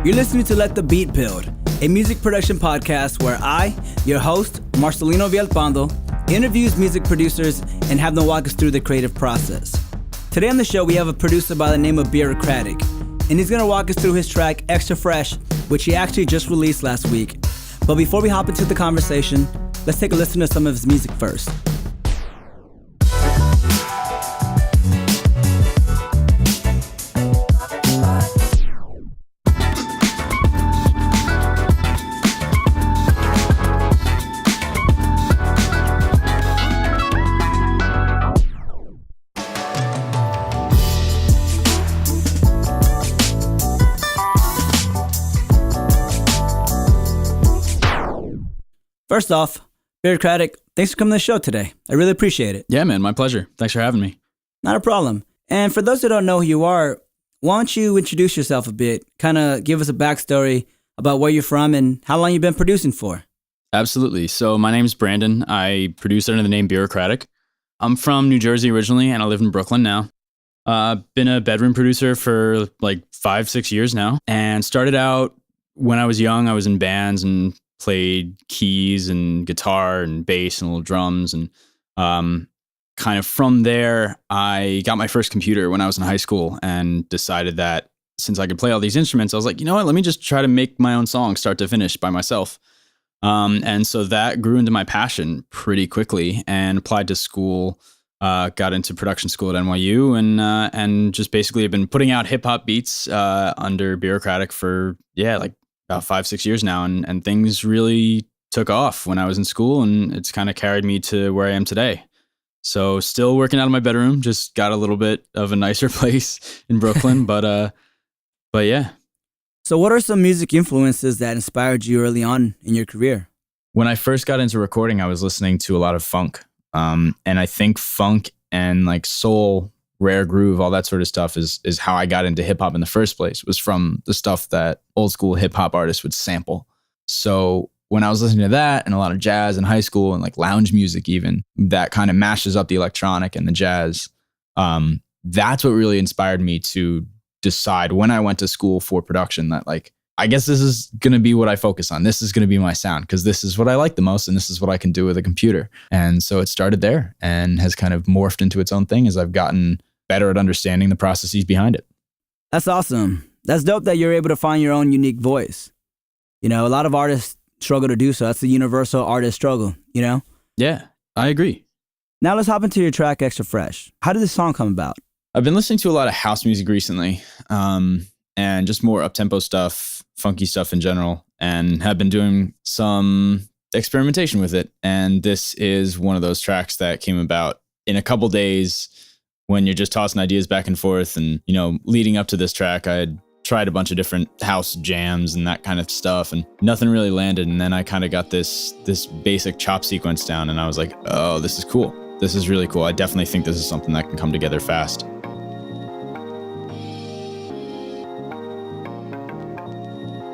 You're listening to Let the Beat Build, a music production podcast where I, your host, Marcelino Villalpando, interviews music producers and have them walk us through the creative process. Today on the show, we have a producer by the name of Birocratic, and he's going to walk us through his track, Extra Fresh, which he actually just released last week. But before we hop into the conversation, let's take a listen to some of his music first. First off, Birocratic, thanks for coming to the show today. I really appreciate it. Yeah, man, my pleasure. Thanks for having me. Not a problem. And for those who don't know who you are, why don't you introduce yourself a bit? Kind of give us a backstory about where you're from and how long you've been producing for. Absolutely. So my name's Brandon. I produce under the name Birocratic. I'm from New Jersey originally, and I live in Brooklyn now. Been a bedroom producer for like 5-6 years now, and started out when I was young. I was in bands and played keys and guitar and bass and little drums. And kind of from there, I got my first computer when I was in high school and decided that since I could play all these instruments, I was like, you know what, let me just try to make my own song start to finish by myself. And so that grew into my passion pretty quickly and applied to school, got into production school at NYU and just basically have been putting out hip hop beats under Birocratic for, like about 5-6 years now, and things really took off when I was in school, and it's kind of carried me to where I am today. So still working out of my bedroom, just got a little bit of a nicer place in Brooklyn, but yeah. So what are some music influences that inspired you early on in your career? When I first got into recording, I was listening to a lot of funk, and I think funk and like soul, rare groove, all that sort of stuff is how I got into hip hop in the first place. It was from the stuff that old school hip hop artists would sample. So when I was listening to that and a lot of jazz in high school and like lounge music even, that kind of mashes up the electronic and the jazz, that's what really inspired me to decide when I went to school for production that like, I guess this is going to be what I focus on. This is going to be my sound because this is what I like the most and this is what I can do with a computer. And so it started there and has kind of morphed into its own thing as I've gotten better at understanding the processes behind it. That's awesome. That's dope that you're able to find your own unique voice. You know, a lot of artists struggle to do so. That's the universal artist struggle, you know? Yeah, I agree. Now let's hop into your track, Extra Fresh. How did this song come about? I've been listening to a lot of house music recently, and just more up-tempo stuff, funky stuff in general, and have been doing some experimentation with it. And this is one of those tracks that came about in a couple days when you're just tossing ideas back and forth. And, you know, leading up to this track, I had tried a bunch of different house jams and that kind of stuff, and nothing really landed. And then I kind of got this basic chop sequence down, and I was like, oh, this is cool. This is really cool. I definitely think this is something that can come together fast.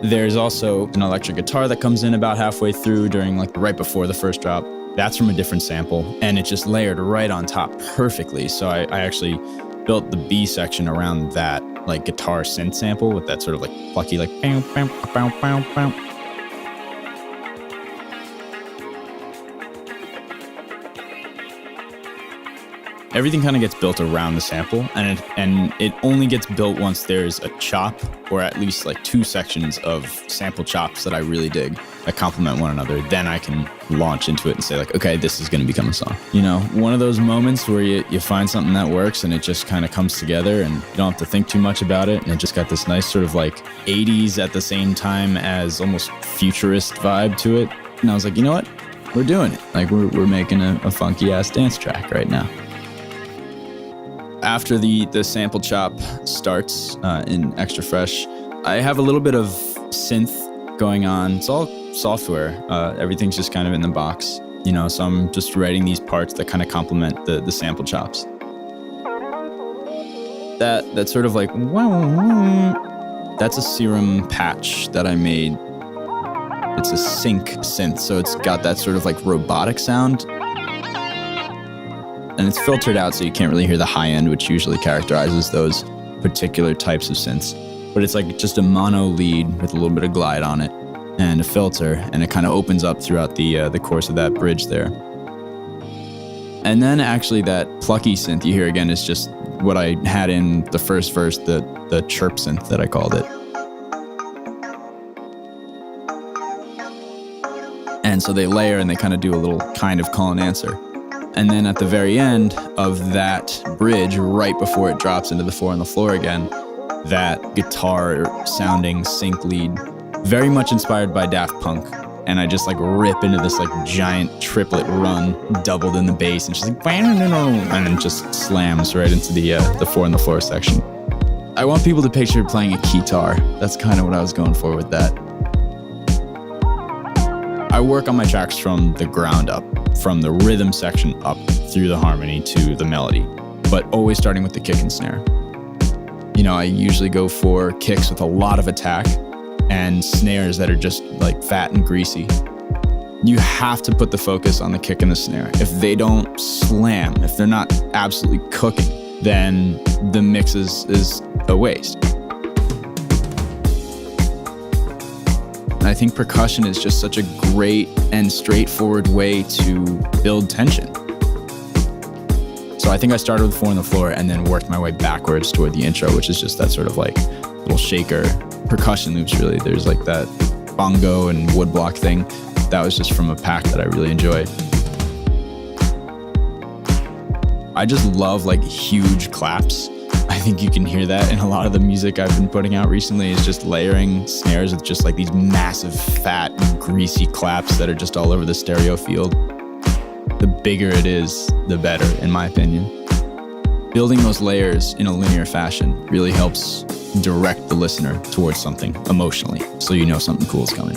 There's also an electric guitar that comes in about halfway through during like right before the first drop. That's from a different sample, and it just layered right on top perfectly. So I actually built the B section around that like guitar synth sample with that sort of like plucky like pow, pow, pow, pow, pow. Everything kind of gets built around the sample, and it only gets built once there's a chop, or at least like 2 sections of sample chops that I really dig that complement one another. Then I can launch into it and say like, okay, this is going to become a song. You know, one of those moments where you find something that works and it just kind of comes together and you don't have to think too much about it. And it just got this nice sort of like 80s at the same time as almost futurist vibe to it. And I was like, you know what? We're doing it. Like we're making a funky ass dance track right now. After the sample chop starts in Extra Fresh, I have a little bit of synth going on. It's all software. Everything's just kind of in the box, you know, so I'm just writing these parts that kind of complement the sample chops. That sort of like, that's a Serum patch that I made. It's a sync synth, so it's got that sort of like robotic sound. And it's filtered out so you can't really hear the high end, which usually characterizes those particular types of synths. but it's like just a mono lead with a little bit of glide on it and a filter, and it kind of opens up throughout the course of that bridge there. And then actually that plucky synth you hear again is just what I had in the first verse, the chirp synth that I called it. And so they layer and they kind of do a little kind of call and answer. And then at the very end of that bridge, right before it drops into the 4 on the floor again, that guitar sounding sync lead, very much inspired by Daft Punk. And I just like rip into this like giant triplet run, doubled in the bass, and she's like, and then just slams right into the 4 on the floor section. I want people to picture playing a guitar. That's kind of what I was going for with that. I work on my tracks from the ground up, from the rhythm section up through the harmony to the melody, but always starting with the kick and snare. You know, I usually go for kicks with a lot of attack and snares that are just like fat and greasy. You have to put the focus on the kick and the snare. If they don't slam, if they're not absolutely cooking, then the mix is a waste. And I think percussion is just such a great and straightforward way to build tension. So I think I started with 4 on the floor and then worked my way backwards toward the intro, which is just that sort of like little shaker percussion loops, really. There's like that bongo and woodblock thing. That was just from a pack that I really enjoyed. I just love like huge claps. I think you can hear that in a lot of the music I've been putting out recently, is just layering snares with just like these massive, fat, greasy claps that are just all over the stereo field. The bigger it is, the better, in my opinion. Building those layers in a linear fashion really helps direct the listener towards something emotionally, so you know something cool is coming.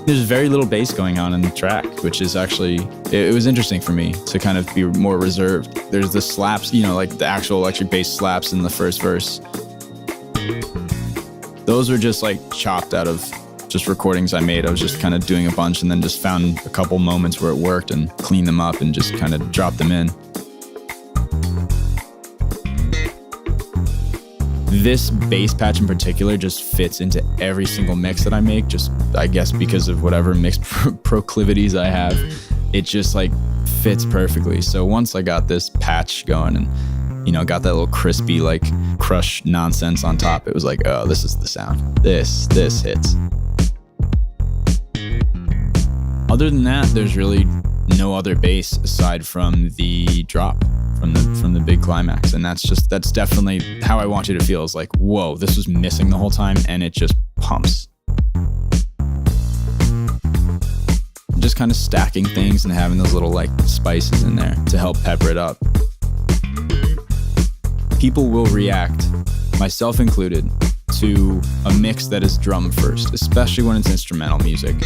There's very little bass going on in the track, which is actually, it was interesting for me to kind of be more reserved. There's the slaps, you know, like the actual electric bass slaps in the first verse. Those were just like chopped out of just recordings I made. I was just kind of doing a bunch and then just found a couple moments where it worked and cleaned them up and just kind of dropped them in. This bass patch in particular just fits into every single mix that I make, just I guess because of whatever mix proclivities I have. It just like fits perfectly. So once I got this patch going and, you know, got that little crispy like crush nonsense on top, it was like, oh, this is the sound. This hits. Other than that, there's really no other bass aside from the drop from the big climax, and that's definitely how I want you to feel, is like, whoa, this was missing the whole time and it just pumps. Just kind of stacking things and having those little like spices in there to help pepper it up. People will react, myself included, to a mix that is drum first, especially when it's instrumental music,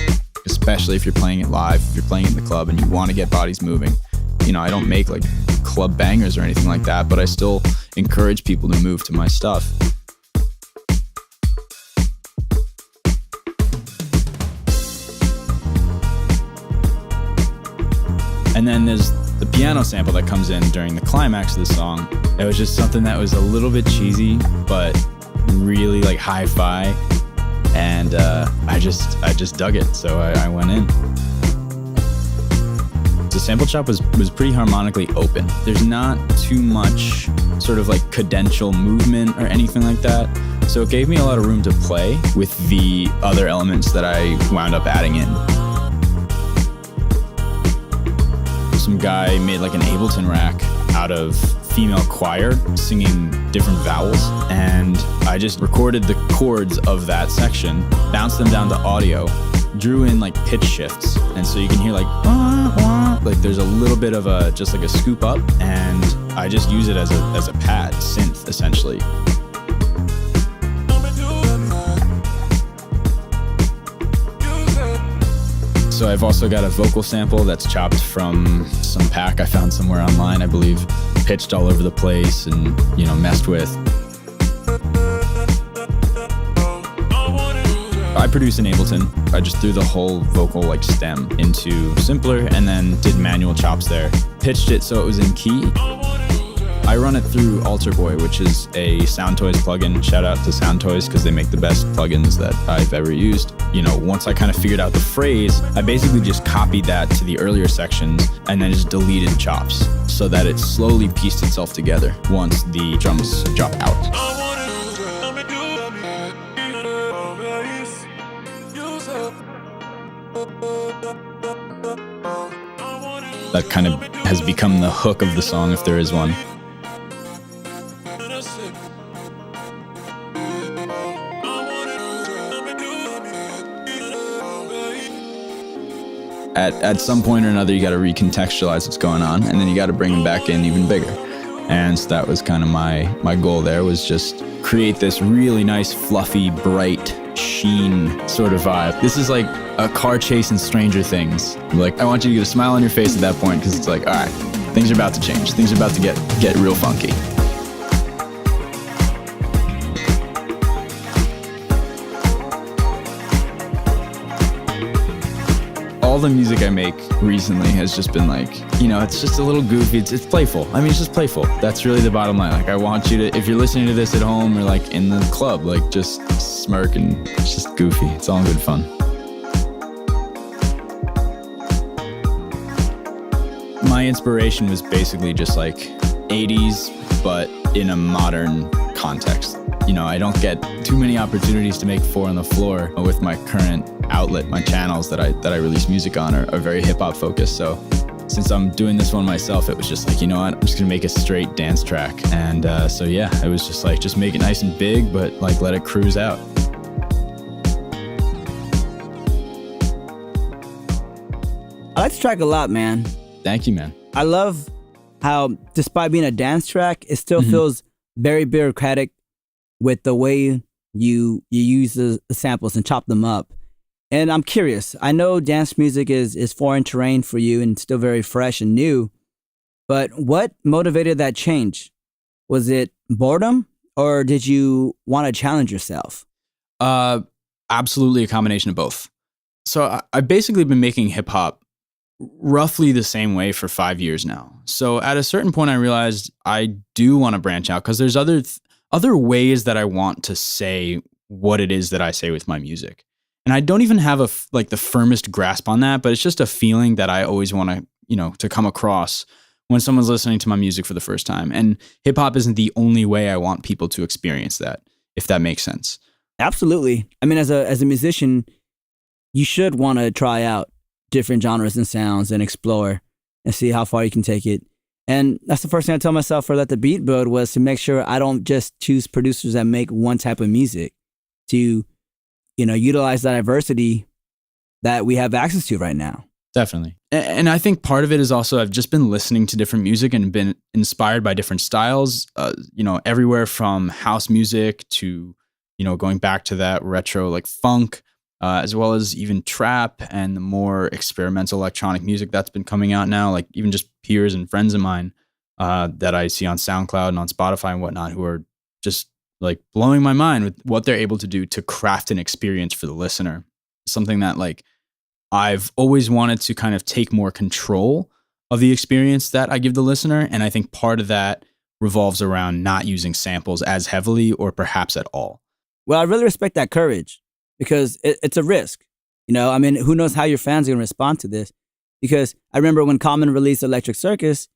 especially if you're playing it live, if you're playing it in the club and you want to get bodies moving. You know, I don't make like club bangers or anything like that, but I still encourage people to move to my stuff. And then there's the piano sample that comes in during the climax of the song. It was just something that was a little bit cheesy, but really like hi-fi. And I just dug it, so I went in. The sample chop was pretty harmonically open. There's not too much sort of like cadential movement or anything like that. So it gave me a lot of room to play with the other elements that I wound up adding in. Some guy made like an Ableton rack out of female choir singing different vowels, and I just recorded the chords of that section, bounced them down to audio, drew in like pitch shifts, and so you can hear like wah, wah, like there's a little bit of a just like a scoop up, and I just use it as a pad synth essentially. So I've also got a vocal sample that's chopped from some pack I found somewhere online, I believe, pitched all over the place and, you know, messed with. I produce in Ableton. I just threw the whole vocal like stem into Simpler and then did manual chops there. Pitched it so it was in key. I run it through Alter Boy, which is a Soundtoys plugin. Shout out to Soundtoys because they make the best plugins that I've ever used. You know, once I kind of figured out the phrase, I basically just copied that to the earlier sections and then just deleted chops so that it slowly pieced itself together once the drums drop out. That kind of has become the hook of the song, if there is one. At some point or another, you got to recontextualize what's going on, and then you got to bring them back in even bigger. And so that was kind of my goal there, was just create this really nice, fluffy, bright sheen sort of vibe. This is like a car chase in Stranger Things. Like, I want you to get a smile on your face at that point, because it's like, all right, things are about to change. Things are about to get real funky. All the music I make recently has just been like, you know, it's just a little goofy. It's playful. I mean, it's just playful. That's really the bottom line. Like, I want you to, if you're listening to this at home or like in the club, like just smirk, and it's just goofy. It's all good fun. My inspiration was basically just like 80s, but in a modern context. You know, I don't get too many opportunities to make four on the floor with my current outlet. My channels that I release music on are very hip hop focused. So since I'm doing this one myself, it was just like, you know what, I'm just gonna make a straight dance track. And so yeah, it was just like, just make it nice and big, but like let it cruise out. I like this track a lot, man. Thank you, man. I love how, despite being a dance track, it still feels very bureaucratic with the way you use the samples and chop them up. And I'm curious, I know dance music is foreign terrain for you and still very fresh and new, but what motivated that change? Was it boredom, or did you want to challenge yourself? Absolutely a combination of both. So I've basically been making hip hop roughly the same way for 5 years now. So at a certain point, I realized I do want to branch out, because there's other ways that I want to say what it is that I say with my music. And I don't even have the firmest grasp on that, but it's just a feeling that I always want to, you know, to come across when someone's listening to my music for the first time. And hip hop isn't the only way I want people to experience that, if that makes sense. Absolutely. I mean, as a musician, you should want to try out different genres and sounds and explore and see how far you can take it. And that's the first thing I tell myself for Let the Beat Build, was to make sure I don't just choose producers that make one type of music, to, you know, utilize the diversity that we have access to right now. Definitely. And I think part of it is also, I've just been listening to different music and been inspired by different styles, you know, everywhere from house music to, you know, going back to that retro like funk, as well as even trap and the more experimental electronic music that's been coming out now, like even just peers and friends of mine that I see on SoundCloud and on Spotify and whatnot, who are just like blowing my mind with what they're able to do to craft an experience for the listener. Something that like I've always wanted to kind of take more control of the experience that I give the listener. And I think part of that revolves around not using samples as heavily or perhaps at all. Well, I really respect that courage, because it's a risk. You know, I mean, who knows how your fans are going to respond to this? Because I remember when Common released Electric Circus,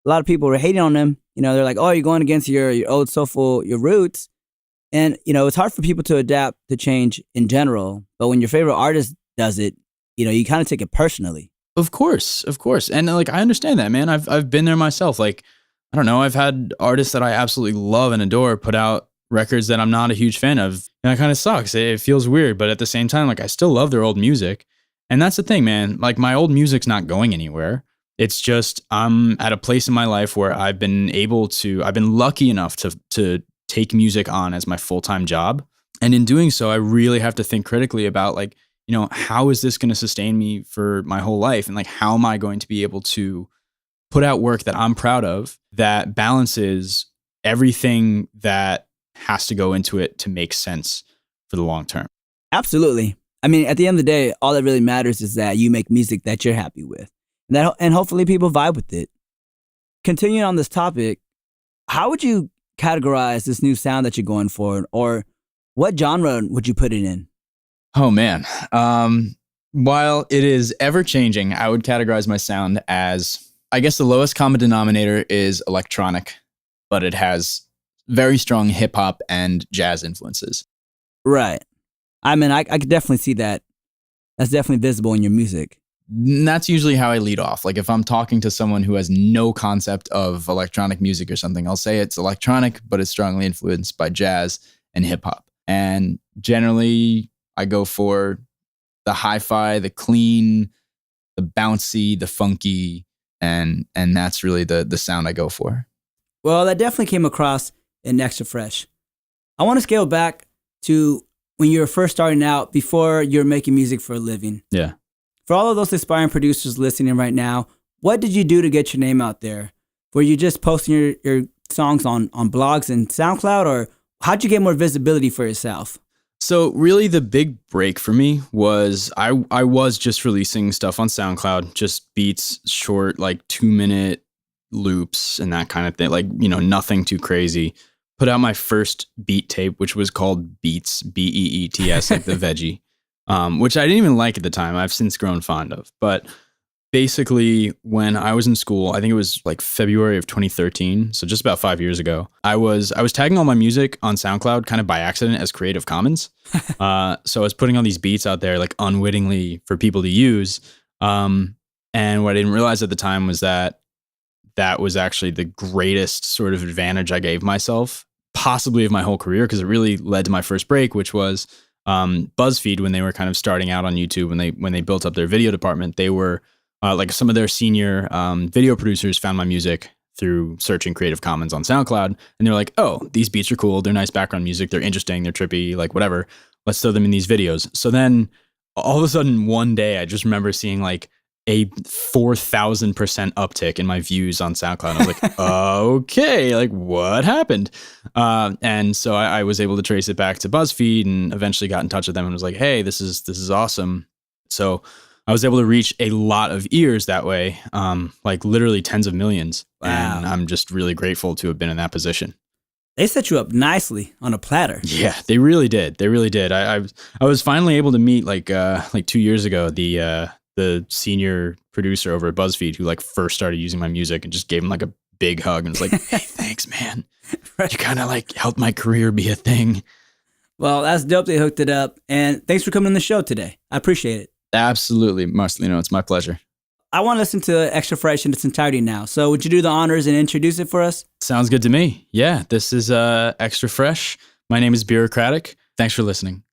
a lot of people were hating on them. You know, they're like, oh, you're going against your old soulful, your roots. And, you know, it's hard for people to adapt to change in general. But when your favorite artist does it, you know, you kind of take it personally. Of course. And like, I understand that, man. I've been there myself. Like, I don't know, I've had artists that I absolutely love and adore put out records that I'm not a huge fan of. And that kind of sucks. It feels weird. But at the same time, like, I still love their old music. And that's the thing, man. Like, my old music's not going anywhere. It's just, I'm at a place in my life where I've been lucky enough to take music on as my full-time job. And in doing so, I really have to think critically about, like, you know, how is this going to sustain me for my whole life? And like, how am I going to be able to put out work that I'm proud of, that balances everything that has to go into it to make sense for the long term? Absolutely. I mean, at the end of the day, all that really matters is that you make music that you're happy with, and hopefully people vibe with it. Continuing on this topic, How would you categorize this new sound that you're going for, or what genre would you put it in? Oh man. While it is ever changing, I would categorize my sound as, I guess the lowest common denominator is electronic, but it has very strong hip hop and jazz influences. Right. I mean, I could definitely see that. That's definitely visible in your music. And that's usually how I lead off. Like if I'm talking to someone who has no concept of electronic music or something, I'll say it's electronic, but it's strongly influenced by jazz and hip hop. And generally I go for the hi-fi, the clean, the bouncy, the funky, and that's really the sound I go for. Well, that definitely came across in Extra Fresh. I want to scale back to when you were first starting out, before you were making music for a living. Yeah. For all of those aspiring producers listening right now, what did you do to get your name out there? Were you just posting your songs on blogs and SoundCloud, or how'd you get more visibility for yourself? So really the big break for me was I was just releasing stuff on SoundCloud, just beats, short, like 2-minute loops and that kind of thing. Like, nothing too crazy. Put out my first beat tape, which was called Beats, Beets, like the veggie, which I didn't even like at the time. I've since grown fond of. But basically, when I was in school, I think it was like February of 2013, so just about 5 years ago, I was tagging all my music on SoundCloud kind of by accident as Creative Commons. So I was putting all these beats out there like unwittingly for people to use. And what I didn't realize at the time was that was actually the greatest sort of advantage I gave myself, possibly of my whole career, because it really led to my first break, which was BuzzFeed. When they were kind of starting out on YouTube, when they built up their video department, they were like some of their senior video producers found my music through searching Creative Commons on SoundCloud, and they're like, "Oh, these beats are cool. They're nice background music. They're interesting. They're trippy. Like whatever. Let's throw them in these videos." So then, all of a sudden, one day, I just remember seeing like a 4,000% uptick in my views on SoundCloud. I was like, okay, like what happened? And so I was able to trace it back to BuzzFeed and eventually got in touch with them and was like, hey, this is awesome. So I was able to reach a lot of ears that way, like literally tens of millions. Wow. And I'm just really grateful to have been in that position. They set you up nicely on a platter. Yeah, they really did. They really did. I was finally able to meet like 2 years ago, the senior producer over at BuzzFeed who like first started using my music, and just gave him like a big hug and was like, hey, thanks, man. Right. You kind of like helped my career be a thing. Well, that's dope they hooked it up. And thanks for coming on the show today. I appreciate it. Absolutely, Marcelino. It's my pleasure. I want to listen to Extra Fresh in its entirety now. So would you do the honors and introduce it for us? Sounds good to me. Yeah, this is Extra Fresh. My name is Birocratic. Thanks for listening.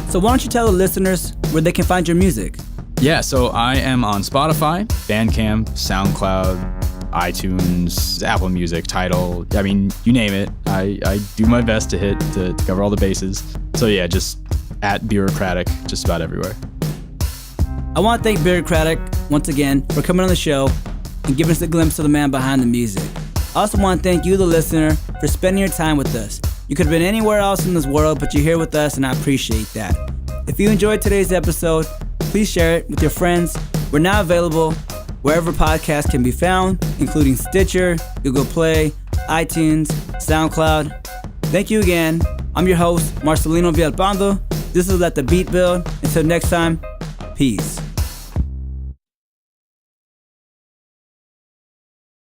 So why don't you tell the listeners where they can find your music? Yeah, so I am on Spotify, Bandcamp, SoundCloud, iTunes, Apple Music, Tidal. I mean, you name it. I do my best to cover all the bases. So yeah, just at Birocratic, just about everywhere. I want to thank Birocratic once again for coming on the show and giving us a glimpse of the man behind the music. I also want to thank you, the listener, for spending your time with us. You could have been anywhere else in this world, but you're here with us, and I appreciate that. If you enjoyed today's episode, please share it with your friends. We're now available wherever podcasts can be found, including Stitcher, Google Play, iTunes, SoundCloud. Thank you again. I'm your host, Marcelino Villalpando. This is Let the Beat Build. Until next time, peace.